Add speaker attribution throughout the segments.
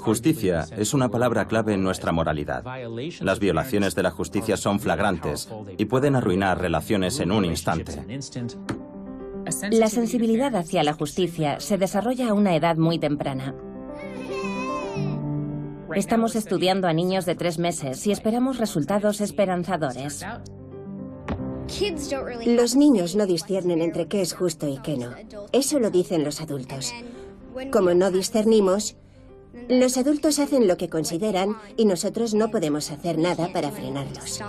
Speaker 1: Justicia es una palabra clave en nuestra moralidad. Las violaciones de la justicia son flagrantes y pueden arruinar relaciones en un instante.
Speaker 2: La sensibilidad hacia la justicia se desarrolla a una edad muy temprana. Estamos estudiando a niños de 3 meses y esperamos resultados esperanzadores.
Speaker 3: Los niños no disciernen entre qué es justo y qué no. Eso lo dicen los adultos. Como no discernimos, los adultos hacen lo que consideran y nosotros no podemos hacer nada para frenarlos.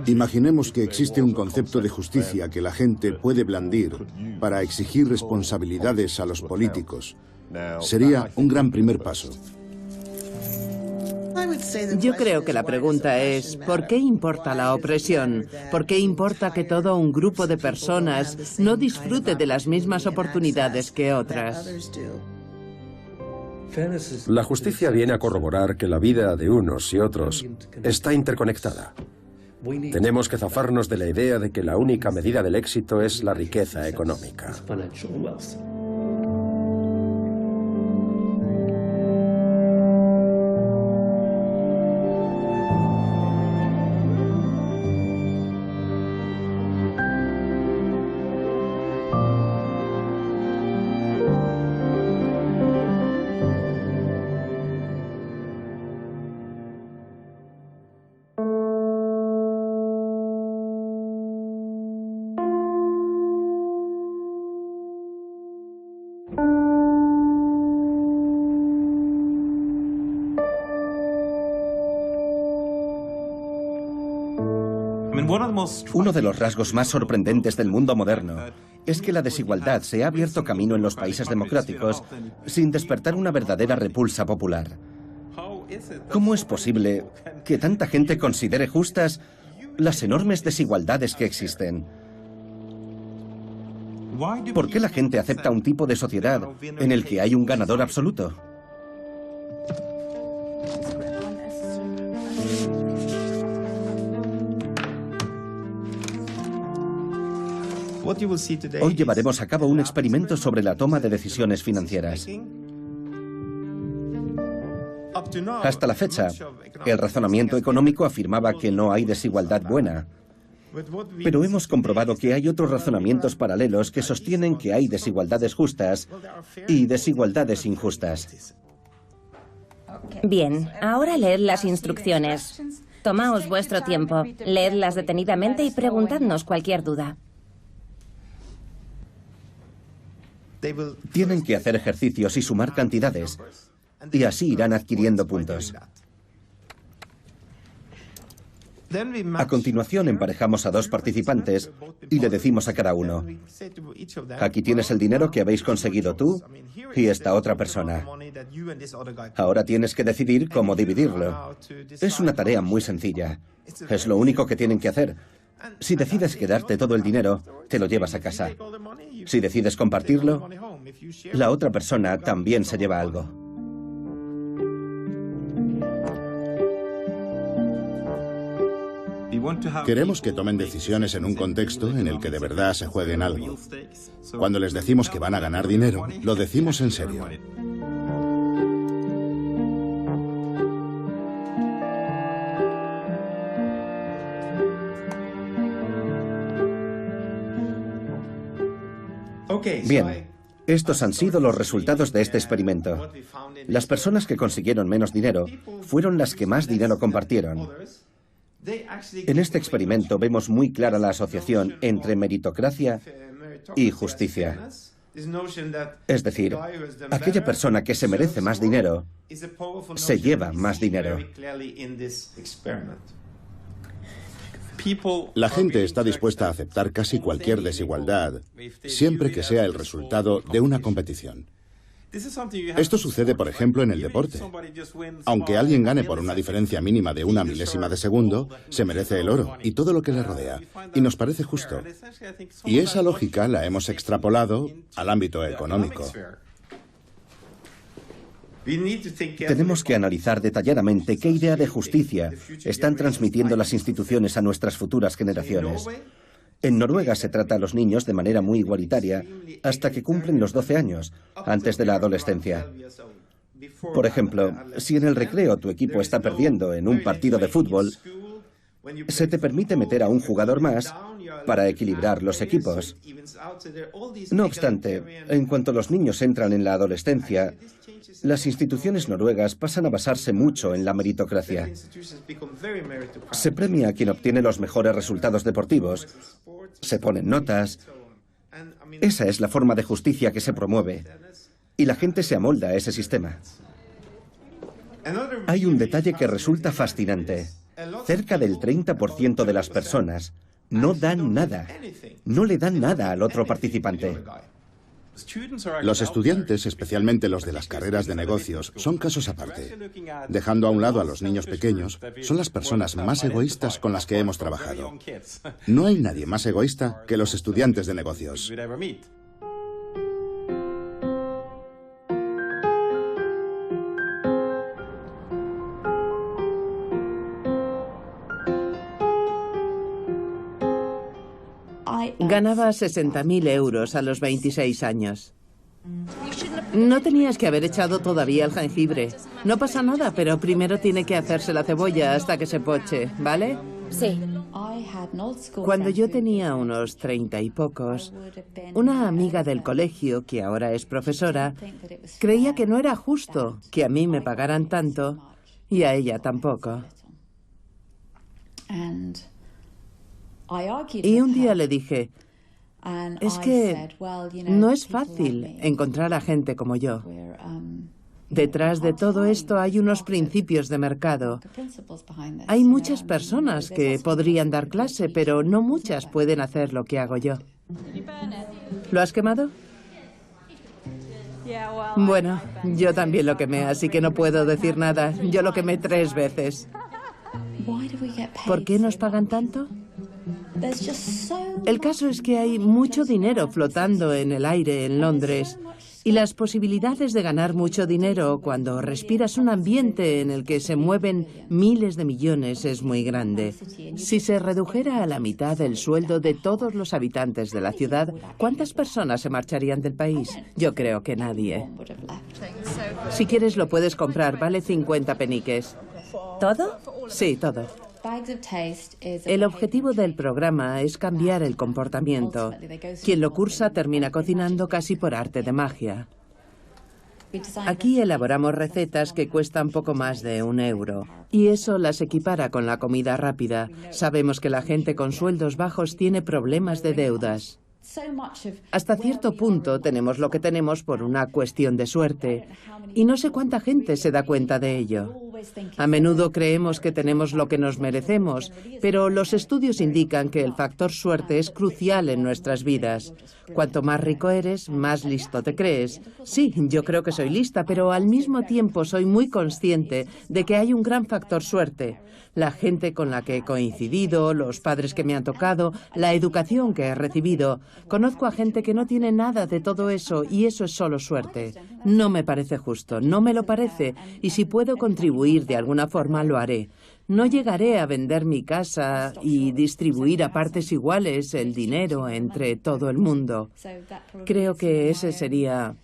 Speaker 4: Imaginemos que existe un concepto de justicia que la gente puede blandir para exigir responsabilidades a los políticos. Sería un gran primer paso.
Speaker 5: Yo creo que la pregunta es, ¿por qué importa la opresión? ¿Por qué importa que todo un grupo de personas no disfrute de las mismas oportunidades que otras?
Speaker 6: La justicia viene a corroborar que la vida de unos y otros está interconectada. Tenemos que zafarnos de la idea de que la única medida del éxito es la riqueza económica.
Speaker 7: Uno de los rasgos más sorprendentes del mundo moderno es que la desigualdad se ha abierto camino en los países democráticos sin despertar una verdadera repulsa popular. ¿Cómo es posible que tanta gente considere justas las enormes desigualdades que existen? ¿Por qué la gente acepta un tipo de sociedad en el que hay un ganador absoluto? Hoy llevaremos a cabo un experimento sobre la toma de decisiones financieras. Hasta la fecha, el razonamiento económico afirmaba que no hay desigualdad buena. Pero hemos comprobado que hay otros razonamientos paralelos que sostienen que hay desigualdades justas y desigualdades injustas.
Speaker 2: Bien, ahora leed las instrucciones. Tomaos vuestro tiempo, leedlas detenidamente y preguntadnos cualquier duda.
Speaker 7: Tienen que hacer ejercicios y sumar cantidades, y así irán adquiriendo puntos. A continuación emparejamos a 2 participantes y le decimos a cada uno: aquí tienes el dinero que habéis conseguido tú y esta otra persona. Ahora tienes que decidir cómo dividirlo. Es una tarea muy sencilla. Es lo único que tienen que hacer. Si decides quedarte todo el dinero, te lo llevas a casa. Si decides compartirlo, la otra persona también se lleva algo.
Speaker 4: Queremos que tomen decisiones en un contexto en el que de verdad se jueguen algo. Cuando les decimos que van a ganar dinero, lo decimos en serio.
Speaker 7: Bien, estos han sido los resultados de este experimento. Las personas que consiguieron menos dinero fueron las que más dinero compartieron. En este experimento vemos muy clara la asociación entre meritocracia y justicia. Es decir, aquella persona que se merece más dinero se lleva más dinero.
Speaker 4: La gente está dispuesta a aceptar casi cualquier desigualdad, siempre que sea el resultado de una competición. Esto sucede, por ejemplo, en el deporte. Aunque alguien gane por una diferencia mínima de 1 milésima de segundo, se merece el oro y todo lo que le rodea, y nos parece justo. Y esa lógica la hemos extrapolado al ámbito económico.
Speaker 7: Tenemos que analizar detalladamente qué idea de justicia están transmitiendo las instituciones a nuestras futuras generaciones. En Noruega se trata a los niños de manera muy igualitaria hasta que cumplen los 12 años, antes de la adolescencia. Por ejemplo, si en el recreo tu equipo está perdiendo en un partido de fútbol, se te permite meter a un jugador más para equilibrar los equipos. No obstante, en cuanto los niños entran en la adolescencia, las instituciones noruegas pasan a basarse mucho en la meritocracia. Se premia a quien obtiene los mejores resultados deportivos, se ponen notas. Esa es la forma de justicia que se promueve, y la gente se amolda a ese sistema. Hay un detalle que resulta fascinante. Cerca del 30% de las personas no dan nada, no le dan nada al otro participante.
Speaker 4: Los estudiantes, especialmente los de las carreras de negocios, son casos aparte. Dejando a un lado a los niños pequeños, son las personas más egoístas con las que hemos trabajado. No hay nadie más egoísta que los estudiantes de negocios.
Speaker 5: Ganaba 60.000 euros a los 26 años. No tenías que haber echado todavía el jengibre. No pasa nada, pero primero tiene que hacerse la cebolla hasta que se poche, ¿vale?
Speaker 2: Sí.
Speaker 5: Cuando yo tenía unos 30 y pocos, una amiga del colegio, que ahora es profesora, creía que no era justo que a mí me pagaran tanto y a ella tampoco. Y un día le dije, es que no es fácil encontrar a gente como yo. Detrás de todo esto hay unos principios de mercado. Hay muchas personas que podrían dar clase, pero no muchas pueden hacer lo que hago yo. ¿Lo has quemado? Bueno, yo también lo quemé, así que no puedo decir nada. Yo lo quemé 3 veces. ¿Por qué nos pagan tanto? El caso es que hay mucho dinero flotando en el aire en Londres y las posibilidades de ganar mucho dinero cuando respiras un ambiente en el que se mueven miles de millones es muy grande. Si se redujera a la mitad el sueldo de todos los habitantes de la ciudad, ¿cuántas personas se marcharían del país? Yo creo que nadie. Si quieres lo puedes comprar, vale 50 peniques.
Speaker 2: ¿Todo?
Speaker 5: Sí, todo. El objetivo del programa es cambiar el comportamiento. Quien lo cursa termina cocinando casi por arte de magia. Aquí elaboramos recetas que cuestan poco más de 1 euro. Y eso las equipara con la comida rápida. Sabemos que la gente con sueldos bajos tiene problemas de deudas. Hasta cierto punto tenemos lo que tenemos por una cuestión de suerte. Y no sé cuánta gente se da cuenta de ello. A menudo creemos que tenemos lo que nos merecemos, pero los estudios indican que el factor suerte es crucial en nuestras vidas. Cuanto más rico eres, más listo te crees. Sí, yo creo que soy lista, pero al mismo tiempo soy muy consciente de que hay un gran factor suerte. La gente con la que he coincidido, los padres que me han tocado, la educación que he recibido. Conozco a gente que no tiene nada de todo eso y eso es solo suerte. No me parece justo, no me lo parece, y si puedo contribuir de alguna forma lo haré. No llegaré a vender mi casa y distribuir a partes iguales el dinero entre todo el mundo. Creo que ese sería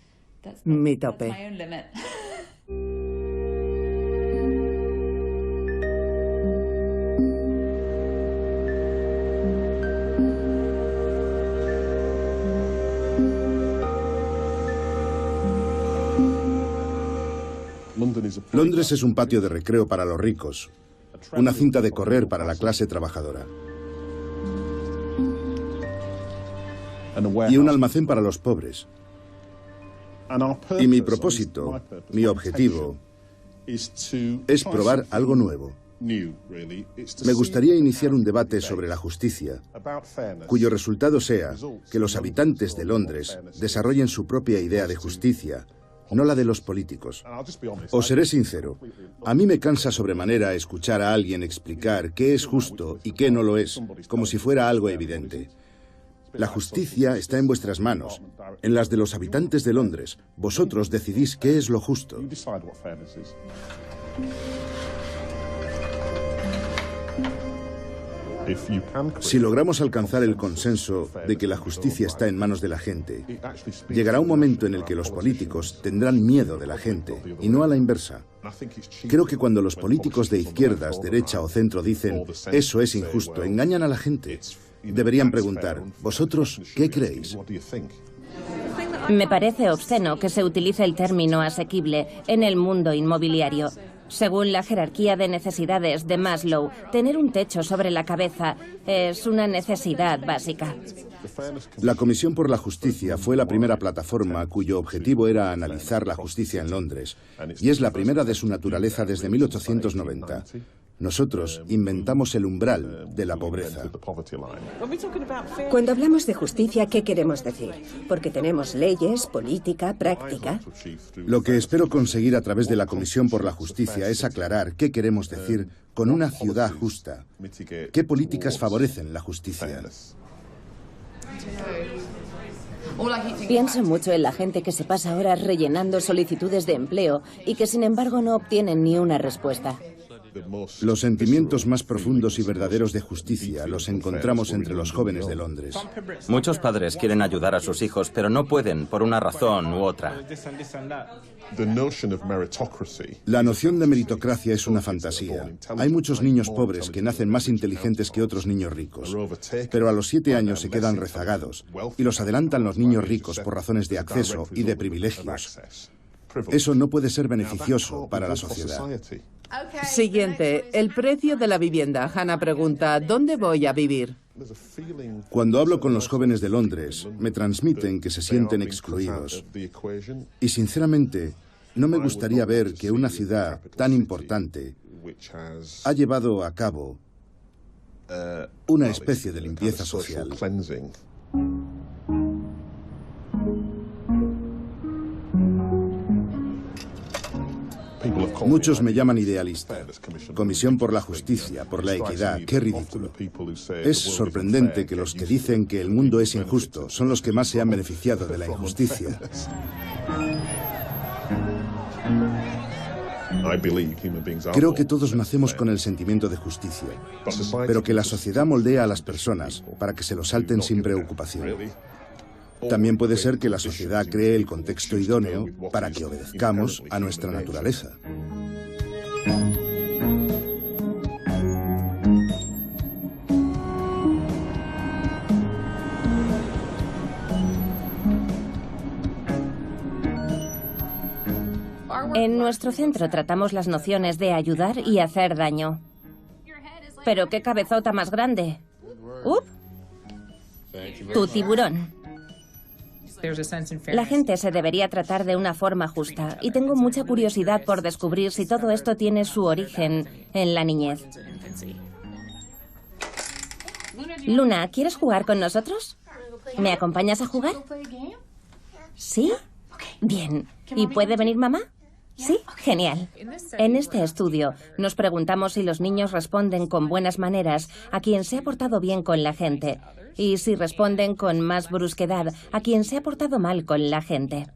Speaker 5: mi tope.
Speaker 4: Londres es un patio de recreo para los ricos, una cinta de correr para la clase trabajadora y un almacén para los pobres. Y mi propósito, mi objetivo, es probar algo nuevo. Me gustaría iniciar un debate sobre la justicia, cuyo resultado sea que los habitantes de Londres desarrollen su propia idea de justicia, no la de los políticos. Os seré sincero, a mí me cansa sobremanera escuchar a alguien explicar qué es justo y qué no lo es, como si fuera algo evidente. La justicia está en vuestras manos, en las de los habitantes de Londres. Vosotros decidís qué es lo justo. Si logramos alcanzar el consenso de que la justicia está en manos de la gente, llegará un momento en el que los políticos tendrán miedo de la gente, y no a la inversa. Creo que cuando los políticos de izquierdas, derecha o centro dicen «eso es injusto», engañan a la gente. Deberían preguntar «¿vosotros qué creéis?».
Speaker 2: Me parece obsceno que se utilice el término asequible en el mundo inmobiliario. Según la jerarquía de necesidades de Maslow, tener un techo sobre la cabeza es una necesidad básica.
Speaker 4: La Comisión por la Justicia fue la primera plataforma cuyo objetivo era analizar la justicia en Londres, y es la primera de su naturaleza desde 1890. Nosotros inventamos el umbral de la pobreza.
Speaker 3: Cuando hablamos de justicia, ¿qué queremos decir? Porque tenemos leyes, política, práctica.
Speaker 4: Lo que espero conseguir a través de la Comisión por la Justicia es aclarar qué queremos decir con una ciudad justa. ¿Qué políticas favorecen la justicia?
Speaker 2: Pienso mucho en la gente que se pasa horas rellenando solicitudes de empleo y que sin embargo no obtienen ni una respuesta.
Speaker 4: Los sentimientos más profundos y verdaderos de justicia los encontramos entre los jóvenes de Londres.
Speaker 1: Muchos padres quieren ayudar a sus hijos, pero no pueden por una razón u otra.
Speaker 4: La noción de meritocracia es una fantasía. Hay muchos niños pobres que nacen más inteligentes que otros niños ricos, pero a los 7 años se quedan rezagados y los adelantan los niños ricos por razones de acceso y de privilegios. Eso no puede ser beneficioso para la sociedad.
Speaker 5: Siguiente, el precio de la vivienda. Hannah pregunta, ¿dónde voy a vivir?
Speaker 4: Cuando hablo con los jóvenes de Londres, me transmiten que se sienten excluidos. Y sinceramente, no me gustaría ver que una ciudad tan importante ha llevado a cabo una especie de limpieza social. Muchos me llaman idealista. Comisión por la Justicia, por la equidad, qué ridículo. Es sorprendente que los que dicen que el mundo es injusto son los que más se han beneficiado de la injusticia. Creo que todos nacemos con el sentimiento de justicia, pero que la sociedad moldea a las personas para que se lo salten sin preocupación. También puede ser que la sociedad cree el contexto idóneo para que obedezcamos a nuestra naturaleza.
Speaker 2: En nuestro centro tratamos las nociones de ayudar y hacer daño. Pero qué cabezota más grande. Tu tiburón. La gente se debería tratar de una forma justa y tengo mucha curiosidad por descubrir si todo esto tiene su origen en la niñez. Luna, ¿quieres jugar con nosotros? ¿Me acompañas a jugar? ¿Sí? Bien. ¿Y puede venir mamá? Sí, genial. En este estudio nos preguntamos si los niños responden con buenas maneras a quien se ha portado bien con la gente y si responden con más brusquedad a quien se ha portado mal con la gente.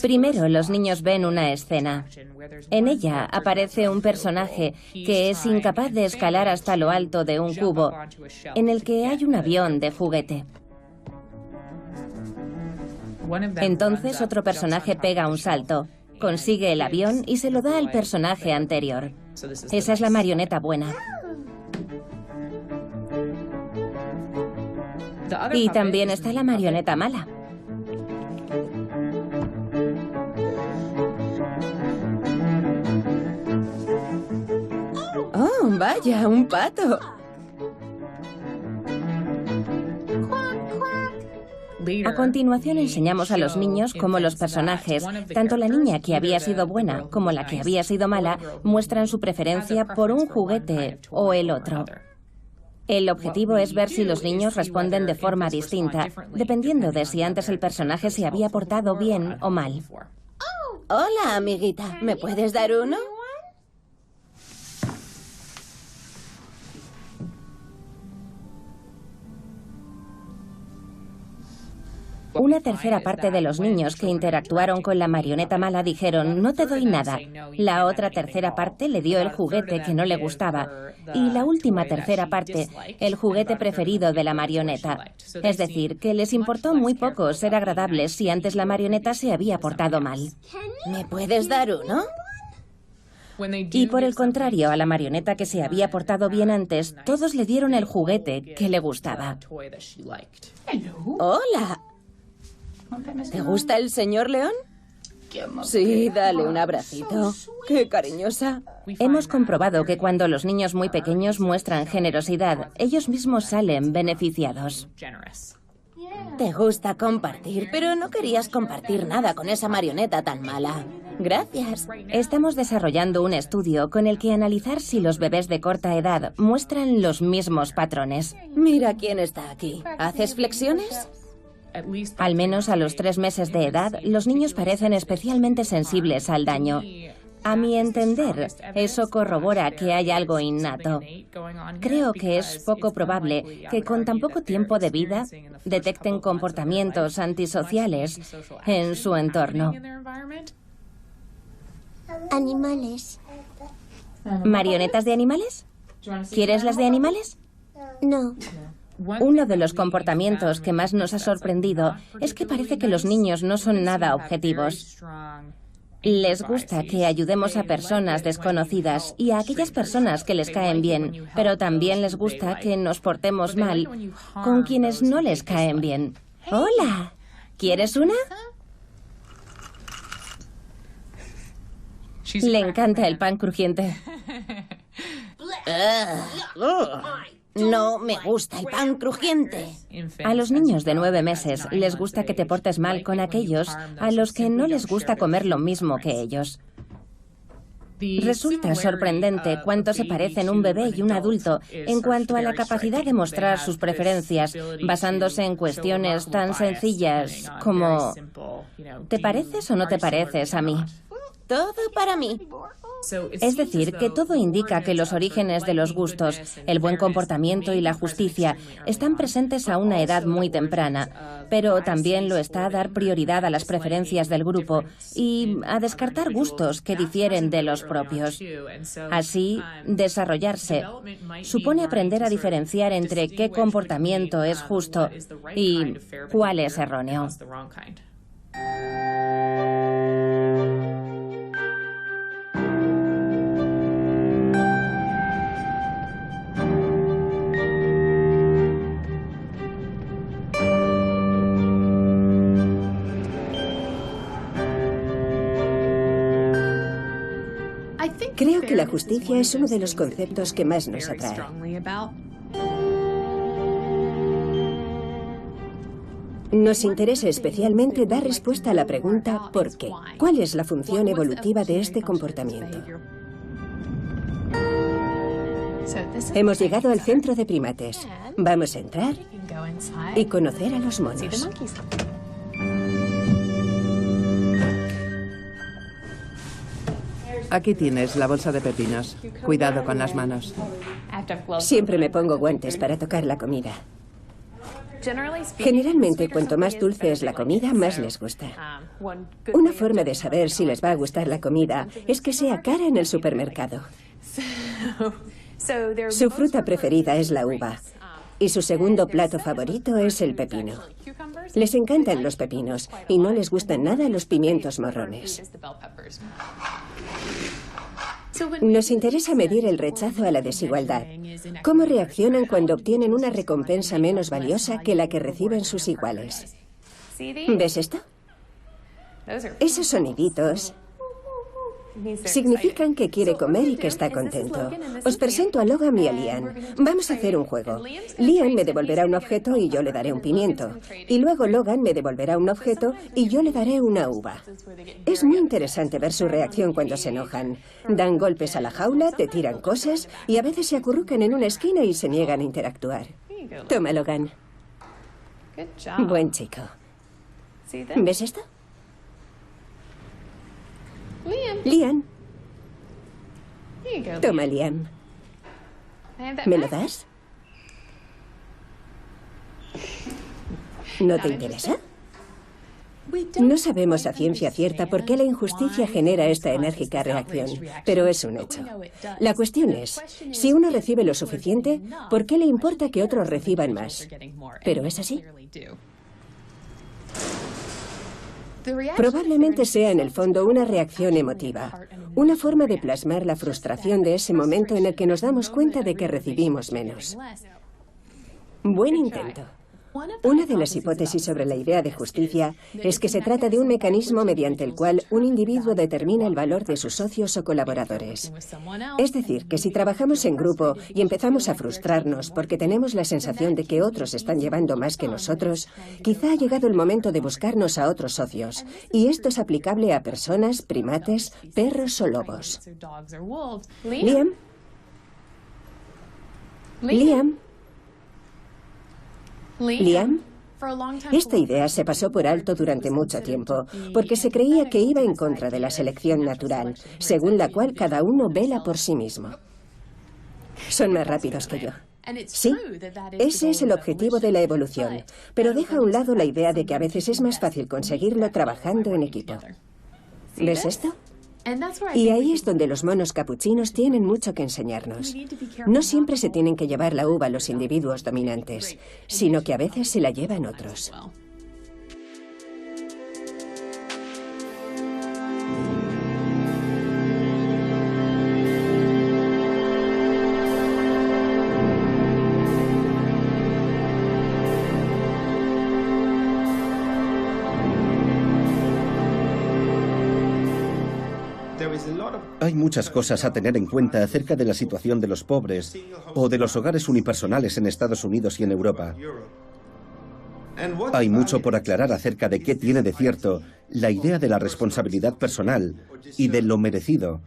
Speaker 2: Primero, los niños ven una escena. En ella aparece un personaje que es incapaz de escalar hasta lo alto de un cubo, en el que hay un avión de juguete. Entonces otro personaje pega un salto, consigue el avión y se lo da al personaje anterior. Esa es la marioneta buena. Y también está la marioneta mala. Oh, vaya, un pato. A continuación enseñamos a los niños cómo los personajes, tanto la niña que había sido buena como la que había sido mala, muestran su preferencia por un juguete o el otro. El objetivo es ver si los niños responden de forma distinta, dependiendo de si antes el personaje se había portado bien o mal. Hola, amiguita. ¿Me puedes dar uno? Una tercera parte de los niños que interactuaron con la marioneta mala dijeron, no te doy nada. La otra tercera parte le dio el juguete que no le gustaba. Y la última tercera parte, el juguete preferido de la marioneta. Es decir, que les importó muy poco ser agradables si antes la marioneta se había portado mal.
Speaker 8: ¿Me puedes dar uno?
Speaker 2: Y por el contrario, a la marioneta que se había portado bien antes, todos le dieron el juguete que le gustaba.
Speaker 8: ¡Hola! ¿Te gusta el señor león? Sí, dale un abracito. ¡Qué cariñosa!
Speaker 2: Hemos comprobado que cuando los niños muy pequeños muestran generosidad, ellos mismos salen beneficiados.
Speaker 8: Te gusta compartir, pero no querías compartir nada con esa marioneta tan mala. Gracias.
Speaker 2: Estamos desarrollando un estudio con el que analizar si los bebés de corta edad muestran los mismos patrones.
Speaker 8: Mira quién está aquí. ¿Haces flexiones?
Speaker 2: Al menos a los 3 meses de edad, los niños parecen especialmente sensibles al daño. A mi entender, eso corrobora que hay algo innato. Creo que es poco probable que con tan poco tiempo de vida detecten comportamientos antisociales en su entorno.
Speaker 3: Animales.
Speaker 2: ¿Marionetas de animales? ¿Quieres las de animales?
Speaker 3: No.
Speaker 2: Uno de los comportamientos que más nos ha sorprendido es que parece que los niños no son nada objetivos. Les gusta que ayudemos a personas desconocidas y a aquellas personas que les caen bien, pero también les gusta que nos portemos mal con quienes no les caen bien. ¡Hola! ¿Quieres una? Le encanta el pan crujiente.
Speaker 8: No me gusta el pan crujiente.
Speaker 2: A los niños de 9 meses les gusta que te portes mal con aquellos a los que no les gusta comer lo mismo que ellos. Resulta sorprendente cuánto se parecen un bebé y un adulto en cuanto a la capacidad de mostrar sus preferencias, basándose en cuestiones tan sencillas como ¿te pareces o no te pareces a mí?
Speaker 8: Todo para mí.
Speaker 2: Es decir, que todo indica que los orígenes de los gustos, el buen comportamiento y la justicia están presentes a una edad muy temprana, pero también lo está a dar prioridad a las preferencias del grupo y a descartar gustos que difieren de los propios. Así, desarrollarse supone aprender a diferenciar entre qué comportamiento es justo y cuál es erróneo.
Speaker 3: Creo que la justicia es uno de los conceptos que más nos atrae. Nos interesa especialmente dar respuesta a la pregunta ¿por qué? ¿Cuál es la función evolutiva de este comportamiento? Hemos llegado al centro de primates. Vamos a entrar y conocer a los monos.
Speaker 5: Aquí tienes la bolsa de pepinos. Cuidado con las manos.
Speaker 3: Siempre me pongo guantes para tocar la comida. Generalmente, cuanto más dulce es la comida, más les gusta. Una forma de saber si les va a gustar la comida es que sea cara en el supermercado. Su fruta preferida es la uva y su segundo plato favorito es el pepino. Les encantan los pepinos y no les gustan nada los pimientos morrones. Nos interesa medir el rechazo a la desigualdad. ¿Cómo reaccionan cuando obtienen una recompensa menos valiosa que la que reciben sus iguales? ¿Ves esto? Esos soniditos significan que quiere comer y que está contento. Os presento a Logan y a Liam. Vamos a hacer un juego. Liam me devolverá un objeto y yo le daré un pimiento. Y luego Logan me devolverá un objeto y yo le daré una uva. Es muy interesante ver su reacción cuando se enojan. Dan golpes a la jaula, te tiran cosas y a veces se acurrucan en una esquina y se niegan a interactuar. Toma, Logan. Buen chico. ¿Ves esto? Liam. Toma, Liam. ¿Me lo das? ¿No te interesa? No sabemos a ciencia cierta por qué la injusticia genera esta enérgica reacción, pero es un hecho. La cuestión es, si uno recibe lo suficiente, ¿por qué le importa que otros reciban más? ¿Pero es así? Probablemente sea en el fondo una reacción emotiva, una forma de plasmar la frustración de ese momento en el que nos damos cuenta de que recibimos menos. Buen intento. Una de las hipótesis sobre la idea de justicia es que se trata de un mecanismo mediante el cual un individuo determina el valor de sus socios o colaboradores. Es decir, que si trabajamos en grupo y empezamos a frustrarnos porque tenemos la sensación de que otros están llevando más que nosotros, quizá ha llegado el momento de buscarnos a otros socios. Y esto es aplicable a personas, primates, perros o lobos. Liam. Liam. Liam, esta idea se pasó por alto durante mucho tiempo, porque se creía que iba en contra de la selección natural, según la cual cada uno vela por sí mismo. Son más rápidos que yo. Sí, ese es el objetivo de la evolución, pero deja a un lado la idea de que a veces es más fácil conseguirlo trabajando en equipo. ¿Ves esto? Y ahí es donde los monos capuchinos tienen mucho que enseñarnos. No siempre se tienen que llevar la uva los individuos dominantes, sino que a veces se la llevan otros.
Speaker 7: Hay muchas cosas a tener en cuenta acerca de la situación de los pobres o de los hogares unipersonales en Estados Unidos y en Europa. Hay mucho por aclarar acerca de qué tiene de cierto la idea de la responsabilidad personal y de lo merecido,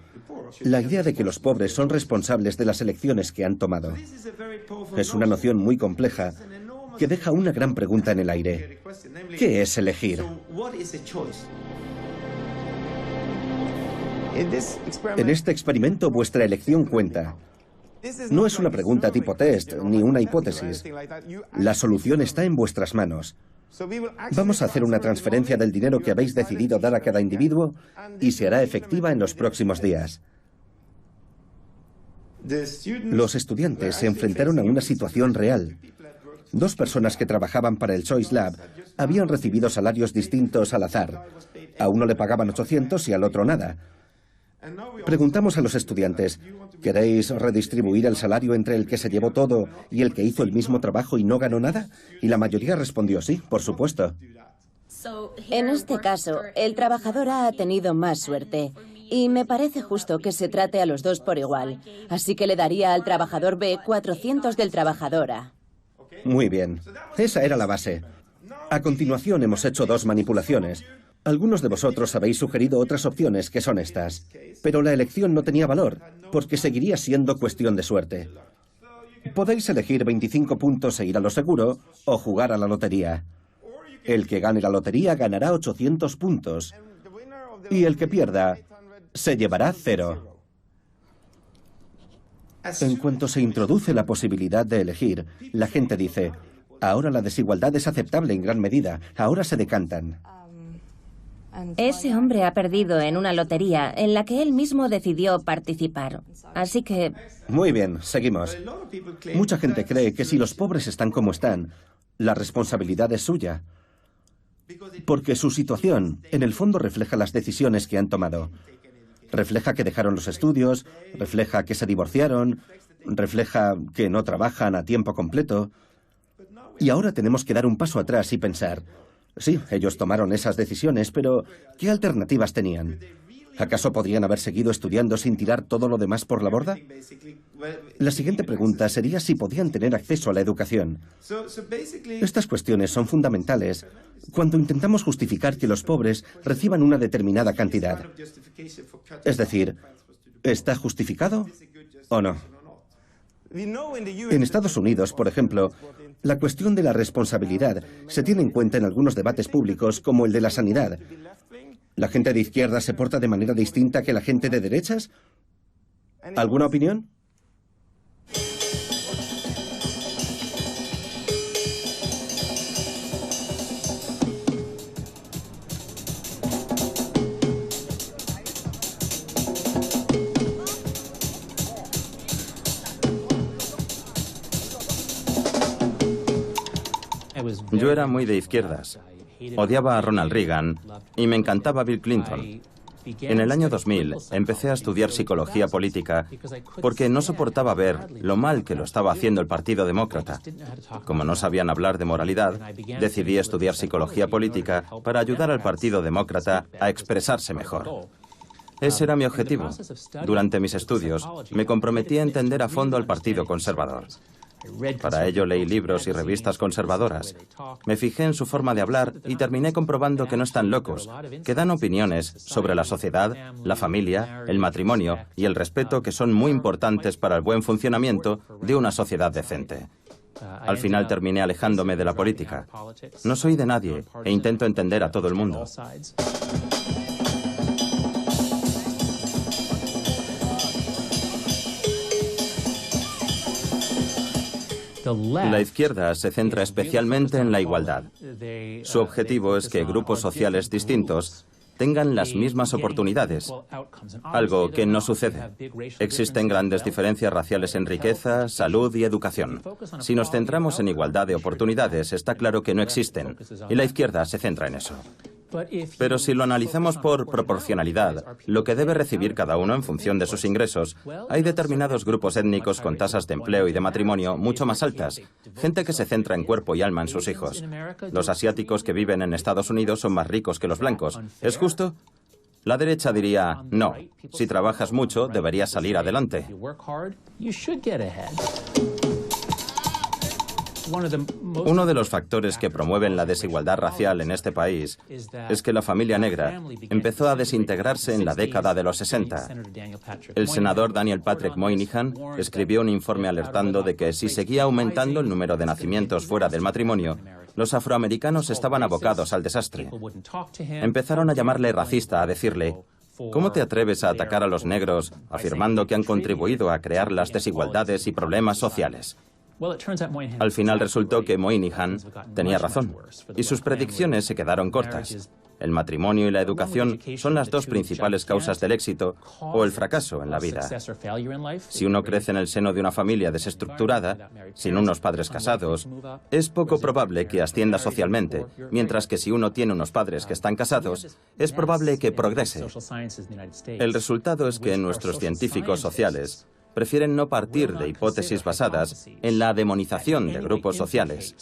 Speaker 7: la idea de que los pobres son responsables de las elecciones que han tomado. Es una noción muy compleja que deja una gran pregunta en el aire. ¿Qué es elegir? En este experimento vuestra elección cuenta. No es una pregunta tipo test ni una hipótesis. La solución está en vuestras manos. Vamos a hacer una transferencia del dinero que habéis decidido dar a cada individuo y se hará efectiva en los próximos días. Los estudiantes se enfrentaron a una situación real. Dos personas que trabajaban para el Choice Lab habían recibido salarios distintos al azar. A uno le pagaban 800 y al otro nada. Preguntamos a los estudiantes, ¿queréis redistribuir el salario entre el que se llevó todo y el que hizo el mismo trabajo y no ganó nada? Y la mayoría respondió sí, por supuesto.
Speaker 8: En este caso, el trabajador A ha tenido más suerte. Y me parece justo que se trate a los dos por igual. Así que le daría al trabajador B 400 del trabajador A.
Speaker 7: Muy bien. Esa era la base. A continuación hemos hecho dos manipulaciones. Algunos de vosotros habéis sugerido otras opciones que son estas, pero la elección no tenía valor, porque seguiría siendo cuestión de suerte. Podéis elegir 25 puntos e ir a lo seguro, o jugar a la lotería. El que gane la lotería ganará 800 puntos, y el que pierda se llevará 0. En cuanto se introduce la posibilidad de elegir, la gente dice, ahora la desigualdad es aceptable en gran medida, ahora se decantan.
Speaker 2: Ese hombre ha perdido en una lotería en la que él mismo decidió participar. Así que...
Speaker 7: Muy bien, seguimos. Mucha gente cree que si los pobres están como están, la responsabilidad es suya. Porque su situación, en el fondo, refleja las decisiones que han tomado. Refleja que dejaron los estudios, refleja que se divorciaron, refleja que no trabajan a tiempo completo. Y ahora tenemos que dar un paso atrás y pensar... Sí, ellos tomaron esas decisiones, pero ¿qué alternativas tenían? ¿Acaso podrían haber seguido estudiando sin tirar todo lo demás por la borda? La siguiente pregunta sería si podían tener acceso a la educación. Estas cuestiones son fundamentales cuando intentamos justificar que los pobres reciban una determinada cantidad. Es decir, ¿está justificado o no? En Estados Unidos, por ejemplo, la cuestión de la responsabilidad se tiene en cuenta en algunos debates públicos, como el de la sanidad. ¿La gente de izquierda se porta de manera distinta que la gente de derechas? ¿Alguna opinión?
Speaker 1: Yo era muy de izquierdas. Odiaba a Ronald Reagan y me encantaba Bill Clinton. En el año 2000 empecé a estudiar psicología política porque no soportaba ver lo mal que lo estaba haciendo el Partido Demócrata. Como no sabían hablar de moralidad, decidí estudiar psicología política para ayudar al Partido Demócrata a expresarse mejor. Ese era mi objetivo. Durante mis estudios me comprometí a entender a fondo al Partido Conservador. Para ello leí libros y revistas conservadoras. Me fijé en su forma de hablar y terminé comprobando que no están locos, que dan opiniones sobre la sociedad, la familia, el matrimonio y el respeto que son muy importantes para el buen funcionamiento de una sociedad decente. Al final terminé alejándome de la política. No soy de nadie e intento entender a todo el mundo. La izquierda se centra especialmente en la igualdad. Su objetivo es que grupos sociales distintos tengan las mismas oportunidades, algo que no sucede. Existen grandes diferencias raciales en riqueza, salud y educación. Si nos centramos en igualdad de oportunidades, está claro que no existen, y la izquierda se centra en eso. Pero si lo analizamos por proporcionalidad, lo que debe recibir cada uno en función de sus ingresos, hay determinados grupos étnicos con tasas de empleo y de matrimonio mucho más altas, gente que se centra en cuerpo y alma en sus hijos. Los asiáticos que viven en Estados Unidos son más ricos que los blancos. ¿Es justo? La derecha diría, no, si trabajas mucho, deberías salir adelante. Uno de los factores que promueven la desigualdad racial en este país es que la familia negra empezó a desintegrarse en la década de los 60. El senador Daniel Patrick Moynihan escribió un informe alertando de que si seguía aumentando el número de nacimientos fuera del matrimonio, los afroamericanos estaban abocados al desastre. Empezaron a llamarle racista, a decirle, ¿cómo te atreves a atacar a los negros afirmando que han contribuido a crear las desigualdades y problemas sociales? Al final resultó que Moynihan tenía razón, y sus predicciones se quedaron cortas. El matrimonio y la educación son las dos principales causas del éxito o el fracaso en la vida. Si uno crece en el seno de una familia desestructurada, sin unos padres casados, es poco probable que ascienda socialmente, mientras que si uno tiene unos padres que están casados, es probable que progrese. El resultado es que nuestros científicos sociales prefieren no partir de hipótesis basadas en la demonización de grupos sociales.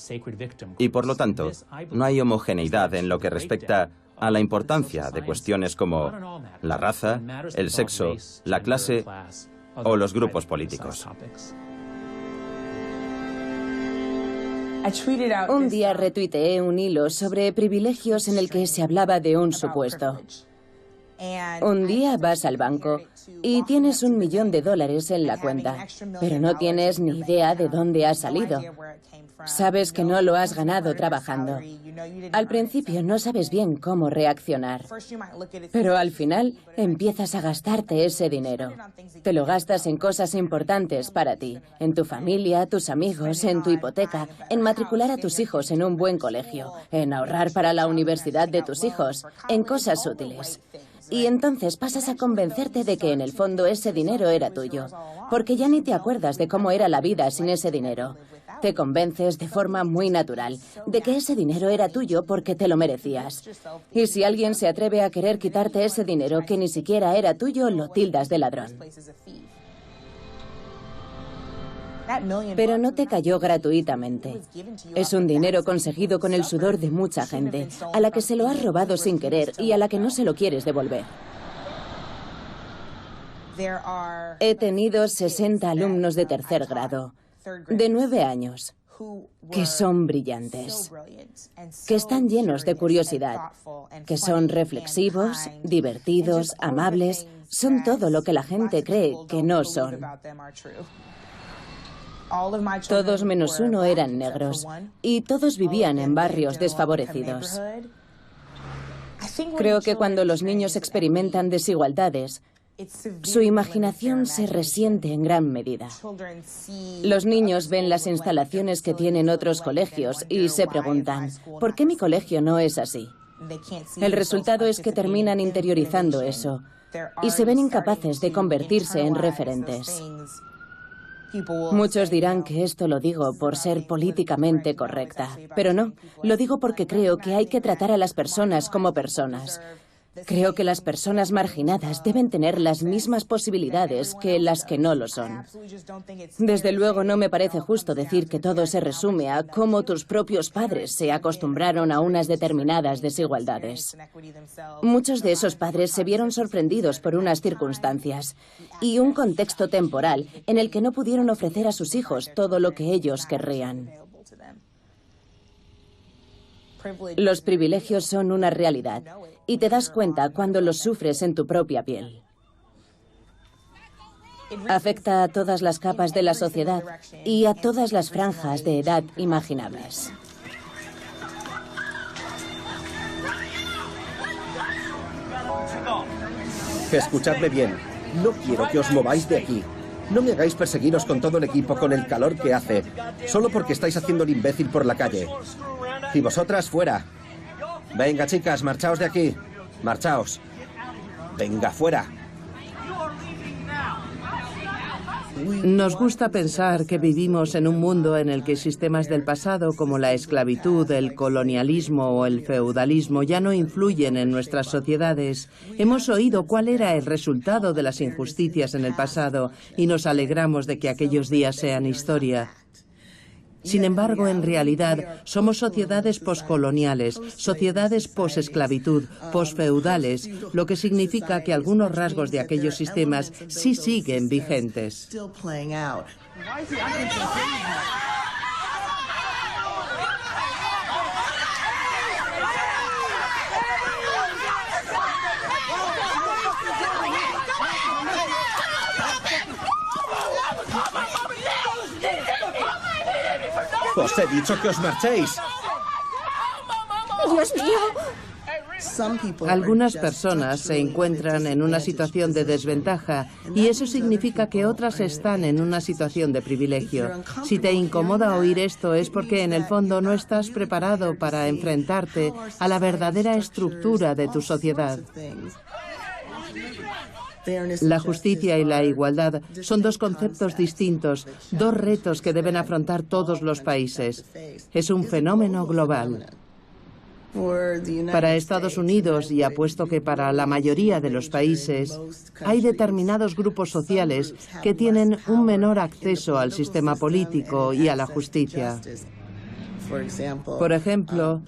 Speaker 1: Y por lo tanto, no hay homogeneidad en lo que respecta a la importancia de cuestiones como la raza, el sexo, la clase o los grupos políticos.
Speaker 8: Un día retuiteé un hilo sobre privilegios en el que se hablaba de un supuesto. Un día vas al banco y tienes $1 millón en la cuenta, pero no tienes ni idea de dónde ha salido. Sabes que no lo has ganado trabajando. Al principio no sabes bien cómo reaccionar, pero al final empiezas a gastarte ese dinero. Te lo gastas en cosas importantes para ti, en tu familia, tus amigos, en tu hipoteca, en matricular a tus hijos en un buen colegio, en ahorrar para la universidad de tus hijos, en cosas útiles. Y entonces pasas a convencerte de que en el fondo ese dinero era tuyo, porque ya ni te acuerdas de cómo era la vida sin ese dinero. Te convences de forma muy natural de que ese dinero era tuyo porque te lo merecías. Y si alguien se atreve a querer quitarte ese dinero que ni siquiera era tuyo, lo tildas de ladrón. Pero no te cayó gratuitamente. Es un dinero conseguido con el sudor de mucha gente, a la que se lo has robado sin querer y a la que no se lo quieres devolver. He tenido 60 alumnos de tercer grado, de 9 años, que son brillantes, que están llenos de curiosidad, que son reflexivos, divertidos, amables, son todo lo que la gente cree que no son. Todos menos uno eran negros y todos vivían en barrios desfavorecidos. Creo que cuando los niños experimentan desigualdades, su imaginación se resiente en gran medida. Los niños ven las instalaciones que tienen otros colegios y se preguntan, ¿por qué mi colegio no es así? El resultado es que terminan interiorizando eso y se ven incapaces de convertirse en referentes. Muchos dirán que esto lo digo por ser políticamente correcta, pero no, lo digo porque creo que hay que tratar a las personas como personas. Creo que las personas marginadas deben tener las mismas posibilidades que las que no lo son. Desde luego no me parece justo decir que todo se resume a cómo tus propios padres se acostumbraron a unas determinadas desigualdades. Muchos de esos padres se vieron sorprendidos por unas circunstancias y un contexto temporal en el que no pudieron ofrecer a sus hijos todo lo que ellos querrían. Los privilegios son una realidad y te das cuenta cuando los sufres en tu propia piel. Afecta a todas las capas de la sociedad y a todas las franjas de edad imaginables.
Speaker 7: Escuchadme bien, no quiero que os mováis de aquí. No me hagáis perseguiros con todo el equipo con el calor que hace, solo porque estáis haciendo el imbécil por la calle. Y vosotras fuera. Venga, chicas, marchaos de aquí. Marchaos. Venga, fuera.
Speaker 5: Nos gusta pensar que vivimos en un mundo en el que sistemas del pasado como la esclavitud, el colonialismo o el feudalismo ya no influyen en nuestras sociedades. Hemos oído cuál era el resultado de las injusticias en el pasado y nos alegramos de que aquellos días sean historia. Sin embargo, en realidad, somos sociedades poscoloniales, sociedades posesclavitud, posfeudales, lo que significa que algunos rasgos de aquellos sistemas sí siguen vigentes.
Speaker 7: Os he dicho que os marchéis.
Speaker 3: ¡Dios mío!
Speaker 5: Algunas personas se encuentran en una situación de desventaja y eso significa que otras están en una situación de privilegio. Si te incomoda oír esto es porque en el fondo no estás preparado para enfrentarte a la verdadera estructura de tu sociedad. La justicia y la igualdad son dos conceptos distintos, dos retos que deben afrontar todos los países. Es un fenómeno global. Para Estados Unidos, y apuesto que para la mayoría de los países, hay determinados grupos sociales que tienen un menor acceso al sistema político y a la justicia. Por ejemplo,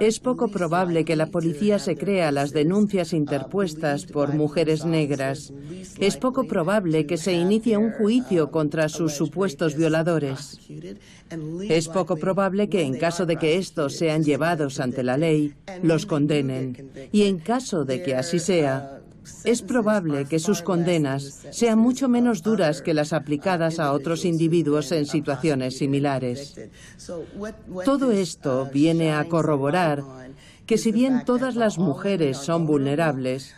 Speaker 5: es poco probable que la policía se crea las denuncias interpuestas por mujeres negras. Es poco probable que se inicie un juicio contra sus supuestos violadores. Es poco probable que en caso de que estos sean llevados ante la ley, los condenen. Y en caso de que así sea, es probable que sus condenas sean mucho menos duras que las aplicadas a otros individuos en situaciones similares. Todo esto viene a corroborar que si bien todas las mujeres son vulnerables,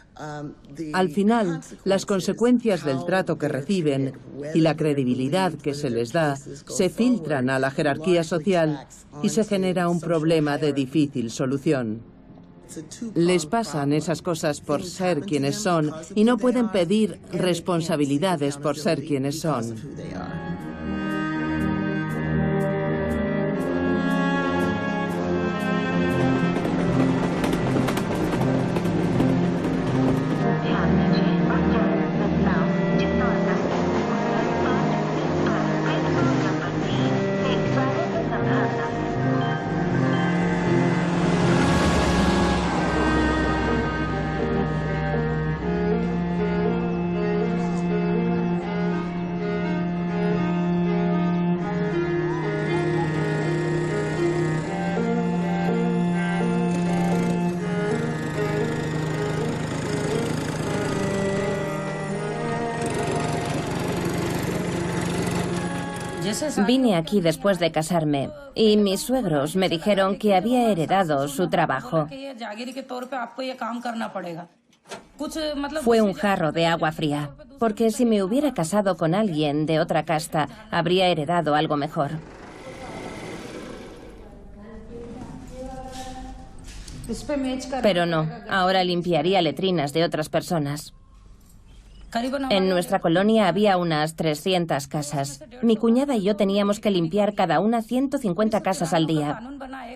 Speaker 5: al final las consecuencias del trato que reciben y la credibilidad que se les da se filtran a la jerarquía social y se genera un problema de difícil solución. Les pasan esas cosas por ser quienes son y no pueden pedir responsabilidades por ser quienes son.
Speaker 2: Vine aquí después de casarme y mis suegros me dijeron que había heredado su trabajo. Fue un jarro de agua fría, porque si me hubiera casado con alguien de otra casta, habría heredado algo mejor. Pero no, ahora limpiaría letrinas de otras personas. En nuestra colonia había unas 300 casas. Mi cuñada y yo teníamos que limpiar cada una 150 casas al día.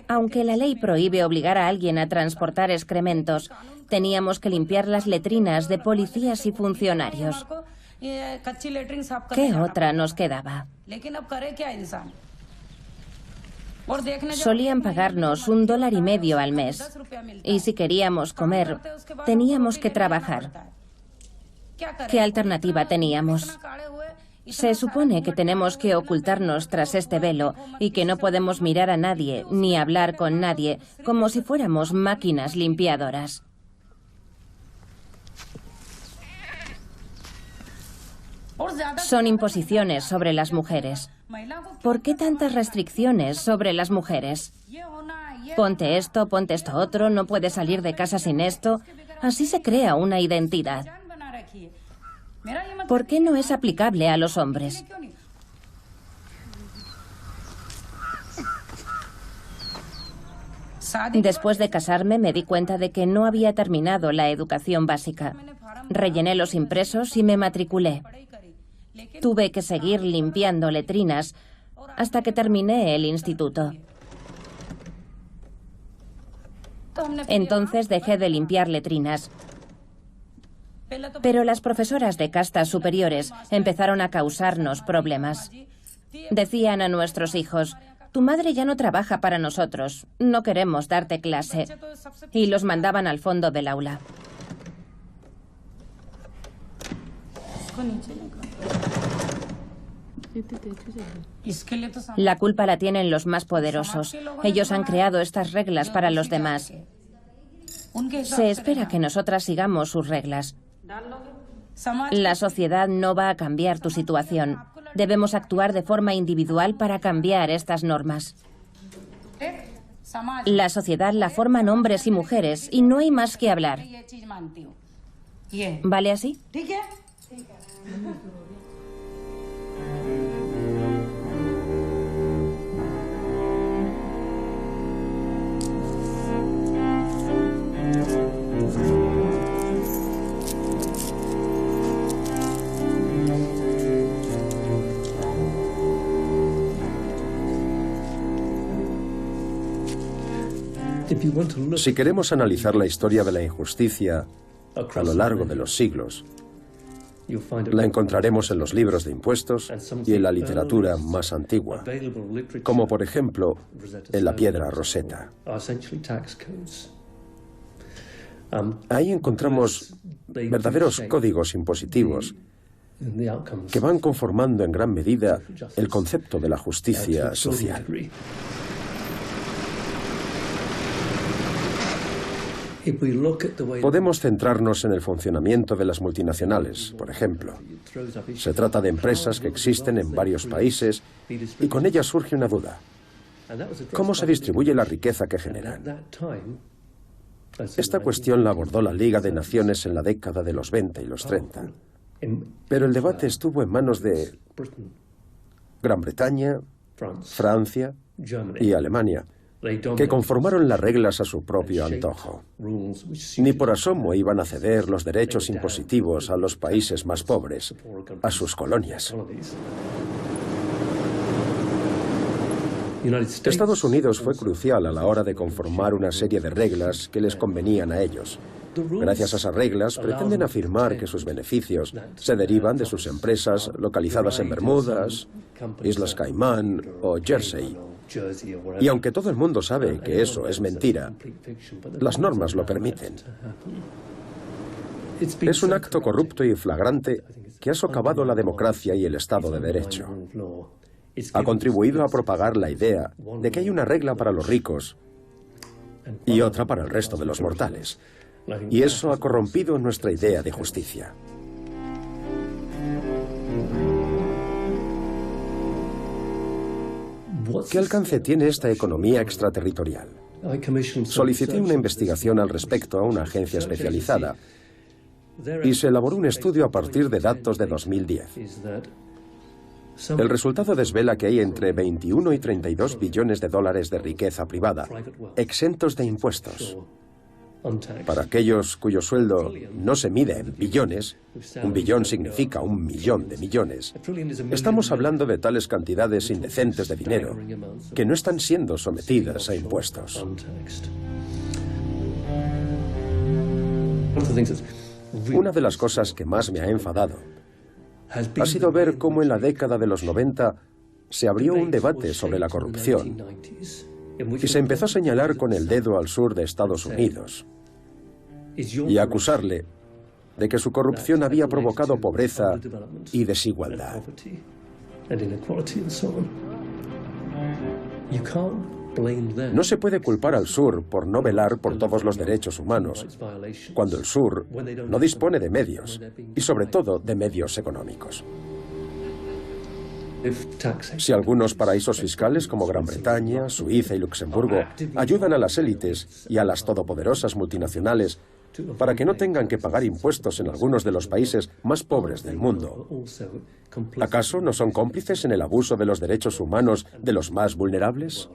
Speaker 2: Aunque la ley prohíbe obligar a alguien a transportar excrementos, teníamos que limpiar las letrinas de policías y funcionarios. ¿Qué otra nos quedaba? Solían pagarnos $1.50 al mes. Y si queríamos comer, teníamos que trabajar. ¿Qué alternativa teníamos? Se supone que tenemos que ocultarnos tras este velo y que no podemos mirar a nadie ni hablar con nadie, como si fuéramos máquinas limpiadoras. Son imposiciones sobre las mujeres. ¿Por qué tantas restricciones sobre las mujeres? Ponte esto otro, no puedes salir de casa sin esto. Así se crea una identidad. ¿Por qué no es aplicable a los hombres? Después de casarme me di cuenta de que no había terminado la educación básica. Rellené los impresos y me matriculé. Tuve que seguir limpiando letrinas hasta que terminé el instituto. Entonces dejé de limpiar letrinas. Pero las profesoras de castas superiores empezaron a causarnos problemas. Decían a nuestros hijos: tu madre ya no trabaja para nosotros, no queremos darte clase. Y los mandaban al fondo del aula. La culpa la tienen los más poderosos. Ellos han creado estas reglas para los demás. Se espera que nosotras sigamos sus reglas. La sociedad no va a cambiar tu situación. Debemos actuar de forma individual para cambiar estas normas. La sociedad la forman hombres y mujeres y no hay más que hablar. ¿Vale así?
Speaker 6: Si queremos analizar la historia de la injusticia a lo largo de los siglos, la encontraremos en los libros de impuestos y en la literatura más antigua, como por ejemplo en la Piedra Roseta. Ahí encontramos verdaderos códigos impositivos que van conformando en gran medida el concepto de la justicia social. Podemos centrarnos en el funcionamiento de las multinacionales, por ejemplo. Se trata de empresas que existen en varios países y con ellas surge una duda. ¿Cómo se distribuye la riqueza que generan? Esta cuestión la abordó la Liga de Naciones en la década de los 20 y los 30. Pero el debate estuvo en manos de Gran Bretaña, Francia y Alemania, que conformaron las reglas a su propio antojo. Ni por asomo iban a ceder los derechos impositivos a los países más pobres, a sus colonias. Estados Unidos fue crucial a la hora de conformar una serie de reglas que les convenían a ellos. Gracias a esas reglas, pretenden afirmar que sus beneficios se derivan de sus empresas localizadas en Bermudas, Islas Caimán o Jersey. Y aunque todo el mundo sabe que eso es mentira, las normas lo permiten. Es un acto corrupto y flagrante que ha socavado la democracia y el Estado de Derecho. Ha contribuido a propagar la idea de que hay una regla para los ricos y otra para el resto de los mortales. Y eso ha corrompido nuestra idea de justicia. ¿Qué alcance tiene esta economía extraterritorial? Solicité una investigación al respecto a una agencia especializada y se elaboró un estudio a partir de datos de 2010. El resultado desvela que hay entre 21 y 32 billones de dólares de riqueza privada, exentos de impuestos. Para aquellos cuyo sueldo no se mide en billones, un billón significa 1.000.000 de millones, estamos hablando de tales cantidades indecentes de dinero que no están siendo sometidas a impuestos. Una de las cosas que más me ha enfadado ha sido ver cómo en la década de los 90 se abrió un debate sobre la corrupción y se empezó a señalar con el dedo al sur de Estados Unidos y acusarle de que su corrupción había provocado pobreza y desigualdad. No se puede culpar al sur por no velar por todos los derechos humanos, cuando el sur no dispone de medios, y sobre todo de medios económicos. Si algunos paraísos fiscales como Gran Bretaña, Suiza y Luxemburgo ayudan a las élites y a las todopoderosas multinacionales para que no tengan que pagar impuestos en algunos de los países más pobres del mundo, ¿acaso no son cómplices en el abuso de los derechos humanos de los más vulnerables?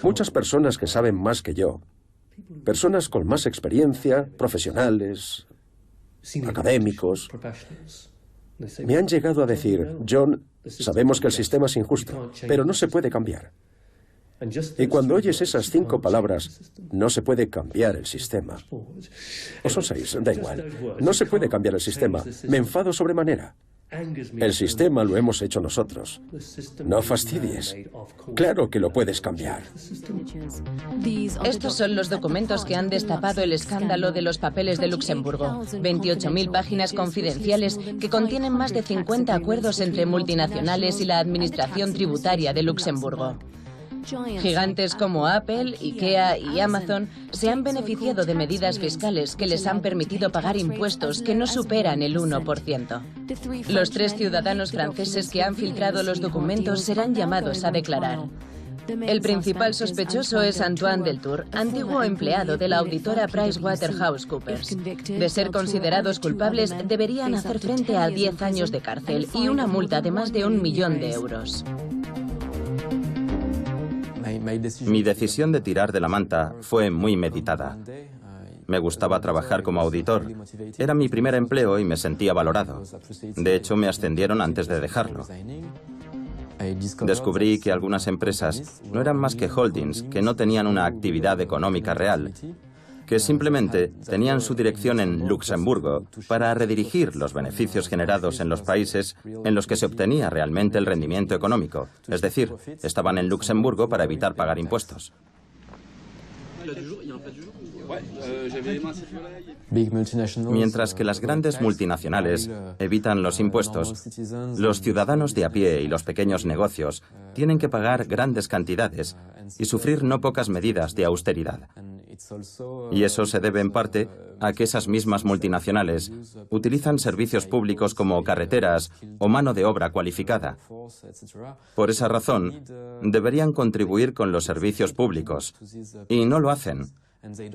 Speaker 6: Muchas personas que saben más que yo, personas con más experiencia, profesionales, académicos, me han llegado a decir: John, sabemos que el sistema es injusto, pero no se puede cambiar. Y cuando oyes esas 5 palabras, no se puede cambiar el sistema. O son 6, da igual. No se puede cambiar el sistema. Me enfado sobremanera. El sistema lo hemos hecho nosotros. No fastidies. Claro que lo puedes cambiar.
Speaker 8: Estos son los documentos que han destapado el escándalo de los papeles de Luxemburgo. 28.000 páginas confidenciales que contienen más de 50 acuerdos entre multinacionales y la administración tributaria de Luxemburgo. Gigantes como Apple, IKEA y Amazon se han beneficiado de medidas fiscales que les han permitido pagar impuestos que no superan el 1%. Los 3 ciudadanos franceses que han filtrado los documentos serán llamados a declarar. El principal sospechoso es Antoine Deltour, antiguo empleado de la auditora PricewaterhouseCoopers. De ser considerados culpables, deberían hacer frente a 10 años de cárcel y una multa de más de 1 millón de euros.
Speaker 1: Mi decisión de tirar de la manta fue muy meditada. Me gustaba trabajar como auditor. Era mi primer empleo y me sentía valorado. De hecho, me ascendieron antes de dejarlo. Descubrí que algunas empresas no eran más que holdings, que no tenían una actividad económica real, que simplemente tenían su dirección en Luxemburgo para redirigir los beneficios generados en los países en los que se obtenía realmente el rendimiento económico. Es decir, estaban en Luxemburgo para evitar pagar impuestos. Mientras que las grandes multinacionales evitan los impuestos, los ciudadanos de a pie y los pequeños negocios tienen que pagar grandes cantidades y sufrir no pocas medidas de austeridad. Y eso se debe en parte a que esas mismas multinacionales utilizan servicios públicos como carreteras o mano de obra cualificada. Por esa razón, deberían contribuir con los servicios públicos, y no lo hacen.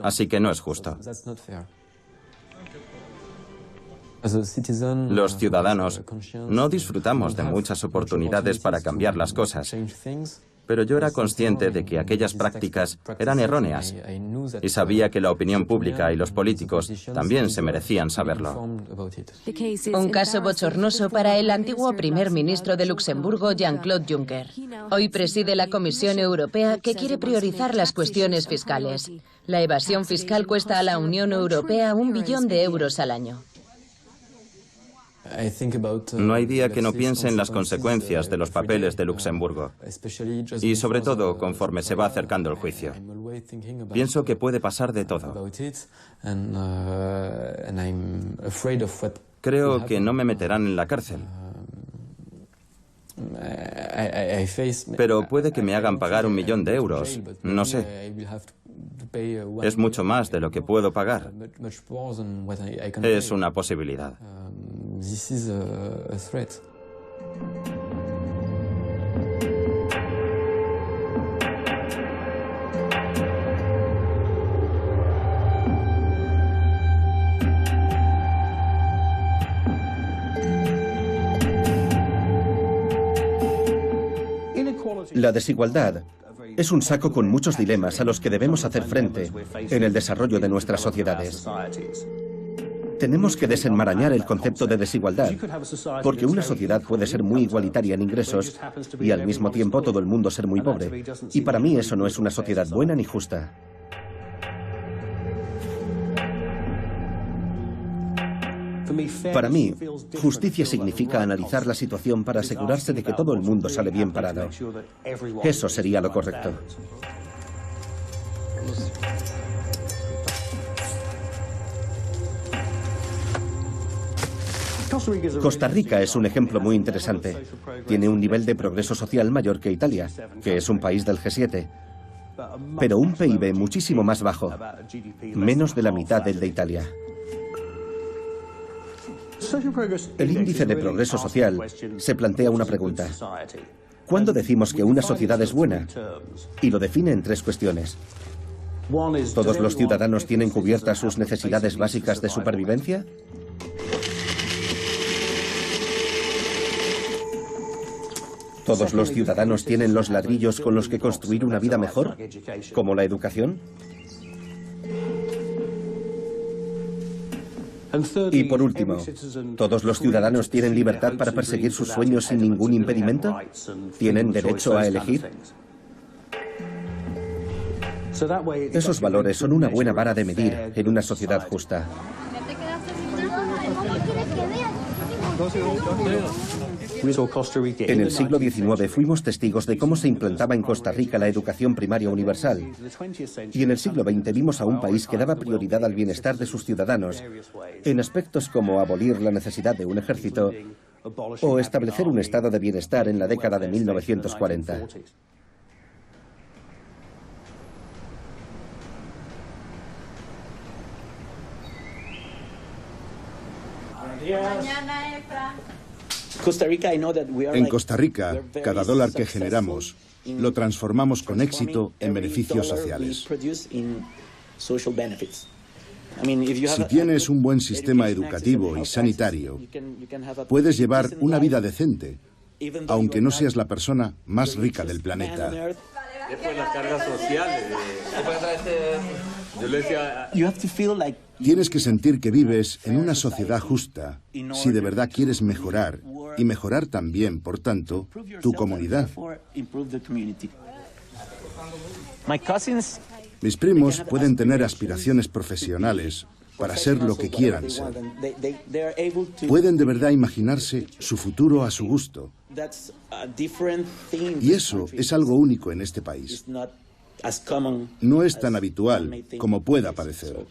Speaker 1: Así que no es justo. Los ciudadanos no disfrutamos de muchas oportunidades para cambiar las cosas, pero yo era consciente de que aquellas prácticas eran erróneas y sabía que la opinión pública y los políticos también se merecían saberlo.
Speaker 8: Un caso bochornoso para el antiguo primer ministro de Luxemburgo, Jean-Claude Juncker. Hoy preside la Comisión Europea, que quiere priorizar las cuestiones fiscales. La evasión fiscal cuesta a la Unión Europea 1 billón de euros al año.
Speaker 1: No hay día que no piense en las consecuencias de los papeles de Luxemburgo. Y sobre todo, conforme se va acercando el juicio. Pienso que puede pasar de todo. Creo que no me meterán en la cárcel. Pero puede que me hagan pagar 1 millón de euros. No sé. Es mucho más de lo que puedo pagar. Es una posibilidad.
Speaker 9: This is a threat.
Speaker 7: La desigualdad es un saco con muchos dilemas a los que debemos hacer frente en el desarrollo de nuestras sociedades. Tenemos que desenmarañar el concepto de desigualdad, porque una sociedad puede ser muy igualitaria en ingresos y al mismo tiempo todo el mundo ser muy pobre. Y para mí eso no es una sociedad buena ni justa. Para mí, justicia significa analizar la situación para asegurarse de que todo el mundo sale bien parado. Eso sería lo correcto. Costa Rica es un ejemplo muy interesante. Tiene un nivel de progreso social mayor que Italia, que es un país del G7, pero un PIB muchísimo más bajo, menos de la mitad del de Italia. El índice de progreso social se plantea una pregunta. ¿Cuándo decimos que una sociedad es buena? Y lo define en 3 cuestiones. ¿Todos los ciudadanos tienen cubiertas sus necesidades básicas de supervivencia? ¿Todos los ciudadanos tienen los ladrillos con los que construir una vida mejor, como la educación? Y por último, ¿todos los ciudadanos tienen libertad para perseguir sus sueños sin ningún impedimento? ¿Tienen derecho a elegir? Esos valores son una buena vara de medir en una sociedad justa. En el siglo XIX fuimos testigos de cómo se implantaba en Costa Rica la educación primaria universal. Y en el siglo XX vimos a un país que daba prioridad al bienestar de sus ciudadanos en aspectos como abolir la necesidad de un ejército o establecer un estado de bienestar en la década de 1940.
Speaker 4: En Costa Rica, cada dólar que generamos lo transformamos con éxito en beneficios sociales. Si tienes un buen sistema educativo y sanitario, puedes llevar una vida decente, aunque no seas la persona más rica del planeta.
Speaker 10: Las cargas sociales.
Speaker 4: Tienes que sentir que vives en una sociedad justa si de verdad quieres mejorar, y mejorar también, por tanto, tu comunidad. Mis primos pueden tener aspiraciones profesionales para ser lo que quieran ser. Pueden de verdad imaginarse su futuro a su gusto. Y eso es algo único en este país. No es tan habitual como pueda parecer.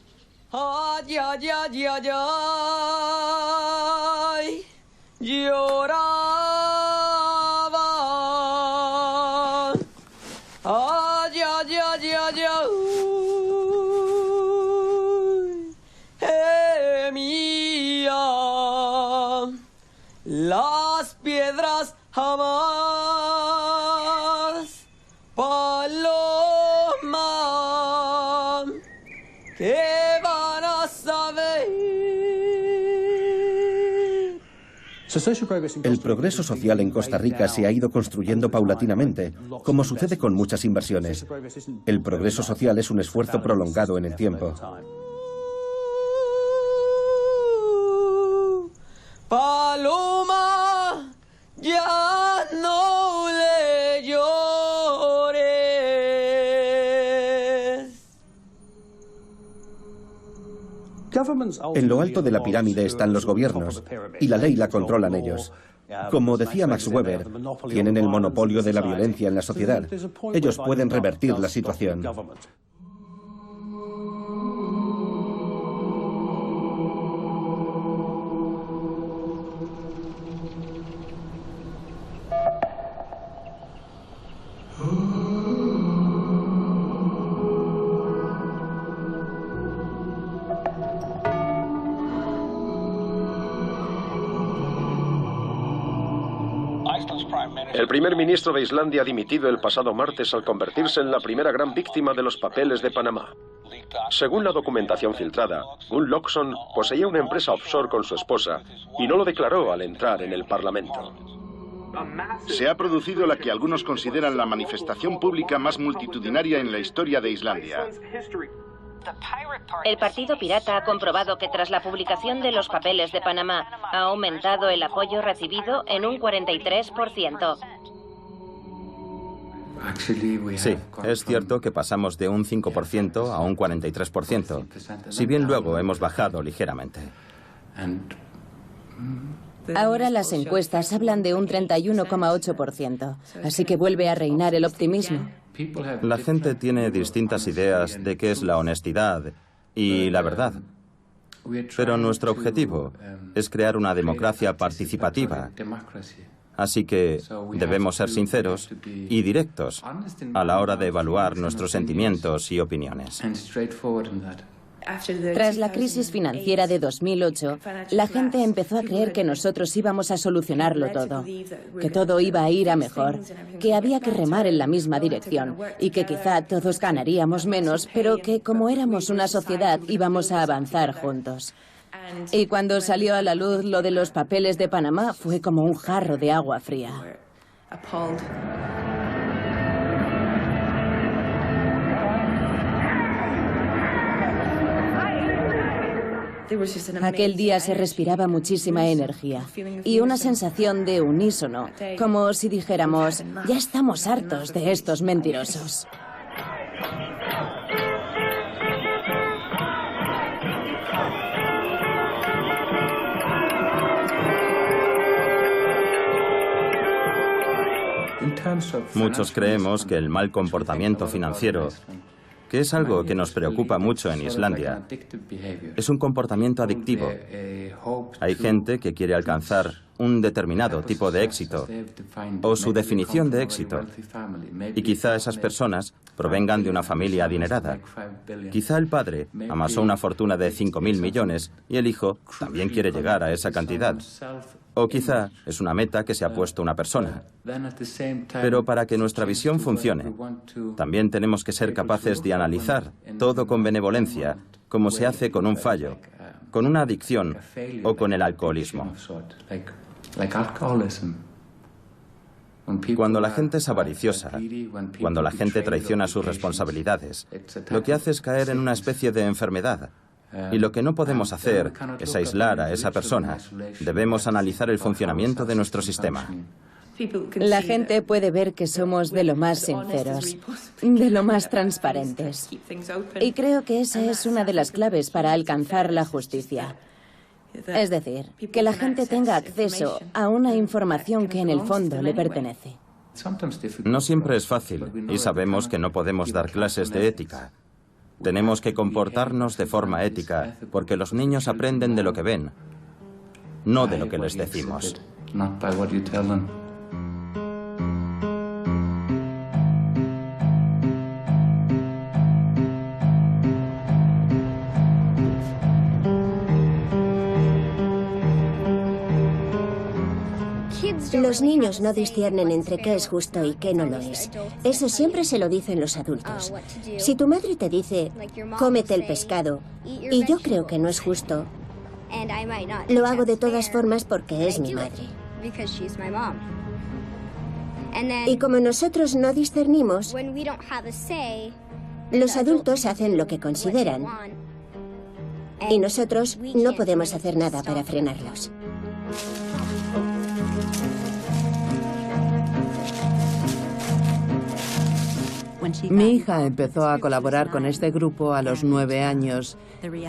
Speaker 10: Las piedras jamás, paloma, ¿qué van a saber?
Speaker 7: El progreso social en Costa Rica se ha ido construyendo paulatinamente, como sucede con muchas inversiones. El progreso social es un esfuerzo prolongado en el tiempo.
Speaker 10: Paloma, ya no le llores.
Speaker 7: En lo alto de la pirámide están los gobiernos, y la ley la controlan ellos. Como decía Max Weber, tienen el monopolio de la violencia en la sociedad. Ellos pueden revertir la situación.
Speaker 6: El primer ministro de Islandia ha dimitido el pasado martes al convertirse en la primera gran víctima de los papeles de Panamá. Según la documentación filtrada, Gunn Loxon poseía una empresa offshore con su esposa y no lo declaró al entrar en el Parlamento.
Speaker 4: Se ha producido la que algunos consideran la manifestación pública más multitudinaria en la historia de Islandia.
Speaker 2: El Partido Pirata ha comprobado que tras la publicación de los papeles de Panamá ha aumentado el apoyo recibido en un 43%.
Speaker 1: Sí, es cierto que pasamos de un 5% a un 43%, si bien luego hemos bajado ligeramente.
Speaker 8: Ahora las encuestas hablan de un 31,8%, así que vuelve a reinar el optimismo.
Speaker 1: La gente tiene distintas ideas de qué es la honestidad y la verdad, pero nuestro objetivo es crear una democracia participativa. Así que debemos ser sinceros y directos a la hora de evaluar nuestros sentimientos y opiniones.
Speaker 8: Tras la crisis financiera de 2008, la gente empezó a creer que nosotros íbamos a solucionarlo todo, que todo iba a ir a mejor, que había que remar en la misma dirección y que quizá todos ganaríamos menos, pero que como éramos una sociedad íbamos a avanzar juntos. Y cuando salió a la luz lo de los papeles de Panamá, fue como un jarro de agua fría. Aquel día se respiraba muchísima energía y una sensación de unísono, como si dijéramos, ya estamos hartos de estos mentirosos.
Speaker 1: Muchos creemos que el mal comportamiento financiero, que es algo que nos preocupa mucho en Islandia, es un comportamiento adictivo. Hay gente que quiere alcanzar un determinado tipo de éxito o su definición de éxito, y quizá esas personas provengan de una familia adinerada. Quizá el padre amasó una fortuna de 5.000 millones y el hijo también quiere llegar a esa cantidad. O quizá es una meta que se ha puesto una persona. Pero para que nuestra visión funcione, también tenemos que ser capaces de analizar todo con benevolencia, como se hace con un fallo, con una adicción o con el alcoholismo. Cuando la gente es avariciosa, cuando la gente traiciona sus responsabilidades, lo que hace es caer en una especie de enfermedad. Y lo que no podemos hacer es aislar a esa persona. Debemos analizar el funcionamiento de nuestro sistema.
Speaker 8: La gente puede ver que somos de lo más sinceros, de lo más transparentes. Y creo que esa es una de las claves para alcanzar la justicia. Es decir, que la gente tenga acceso a una información que en el fondo le pertenece.
Speaker 1: No siempre es fácil y sabemos que no podemos dar clases de ética. Tenemos que comportarnos de forma ética, porque los niños aprenden de lo que ven, no de lo que les decimos.
Speaker 3: Los niños no disciernen entre qué es justo y qué no lo es. Eso siempre se lo dicen los adultos. Si tu madre te dice, cómete el pescado, y yo creo que no es justo, lo hago de todas formas porque es mi madre. Y como nosotros no discernimos, los adultos hacen lo que consideran. Y nosotros no podemos hacer nada para frenarlos.
Speaker 5: Mi hija empezó a colaborar con este grupo a los 9 años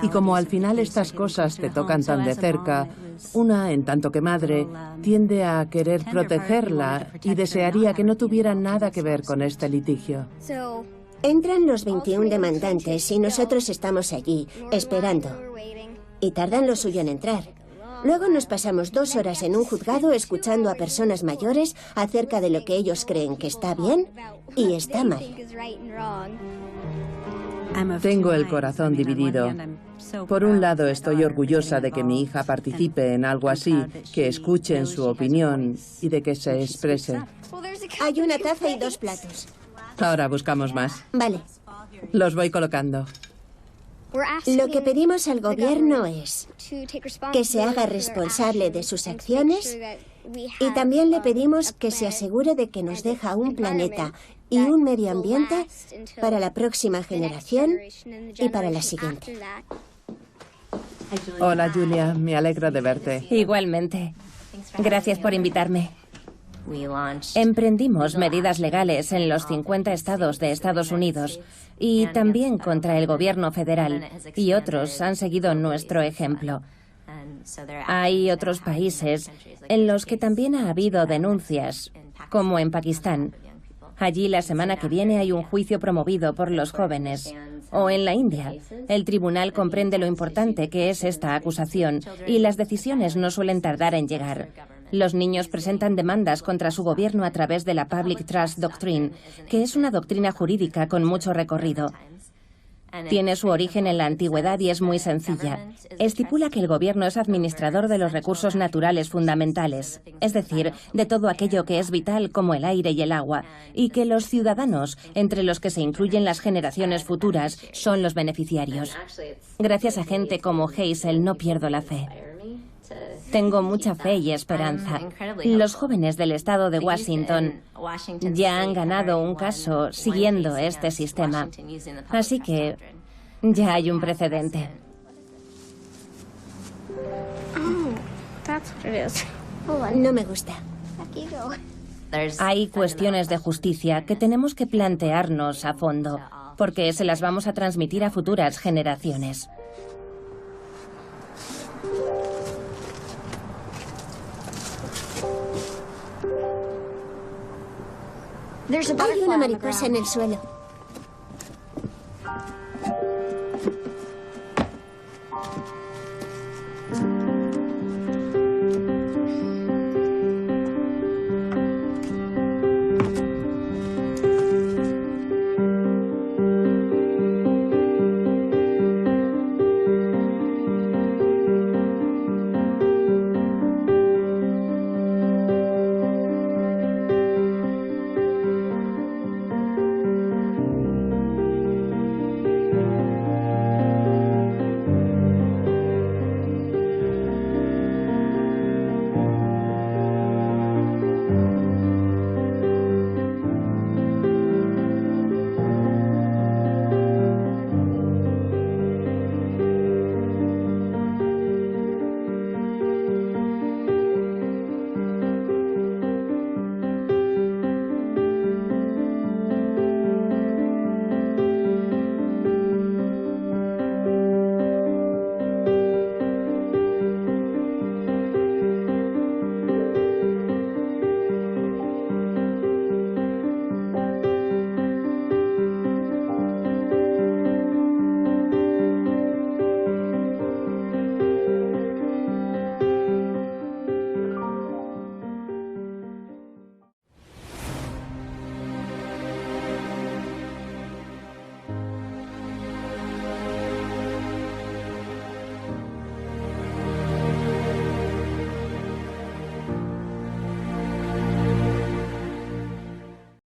Speaker 5: y como al final estas cosas te tocan tan de cerca, una, en tanto que madre, tiende a querer protegerla y desearía que no tuviera nada que ver con este litigio.
Speaker 3: Entran los 21 demandantes y nosotros estamos allí, esperando. Y tardan lo suyo en entrar. Luego nos pasamos 2 horas en un juzgado escuchando a personas mayores acerca de lo que ellos creen que está bien y está mal.
Speaker 5: Tengo el corazón dividido. Por un lado, estoy orgullosa de que mi hija participe en algo así, que escuchen su opinión y de que se exprese.
Speaker 3: Hay una taza y 2 platos.
Speaker 5: Ahora buscamos más.
Speaker 3: Vale.
Speaker 5: Los voy colocando.
Speaker 3: Lo que pedimos al gobierno es que se haga responsable de sus acciones y también le pedimos que se asegure de que nos deja un planeta y un medio ambiente para la próxima generación y para la siguiente.
Speaker 5: Hola, Julia. Me alegro de verte.
Speaker 2: Igualmente. Gracias por invitarme. Emprendimos medidas legales en los 50 estados de Estados Unidos y también contra el gobierno federal, y otros han seguido nuestro ejemplo. Hay otros países en los que también ha habido denuncias, como en Pakistán. Allí la semana que viene hay un juicio promovido por los jóvenes. O en la India, el tribunal comprende lo importante que es esta acusación y las decisiones no suelen tardar en llegar. Los niños presentan demandas contra su gobierno a través de la Public Trust Doctrine, que es una doctrina jurídica con mucho recorrido. Tiene su origen en la antigüedad y es muy sencilla. Estipula que el gobierno es administrador de los recursos naturales fundamentales, es decir, de todo aquello que es vital como el aire y el agua, y que los ciudadanos, entre los que se incluyen las generaciones futuras, son los beneficiarios. Gracias a gente como Hazel no pierdo la fe. Tengo mucha fe y esperanza. Los jóvenes del estado de Washington ya han ganado un caso siguiendo este sistema. Así que ya hay un precedente.
Speaker 3: No me gusta.
Speaker 2: Hay cuestiones de justicia que tenemos que plantearnos a fondo, porque se las vamos a transmitir a futuras generaciones.
Speaker 3: Hay una mariposa en el suelo.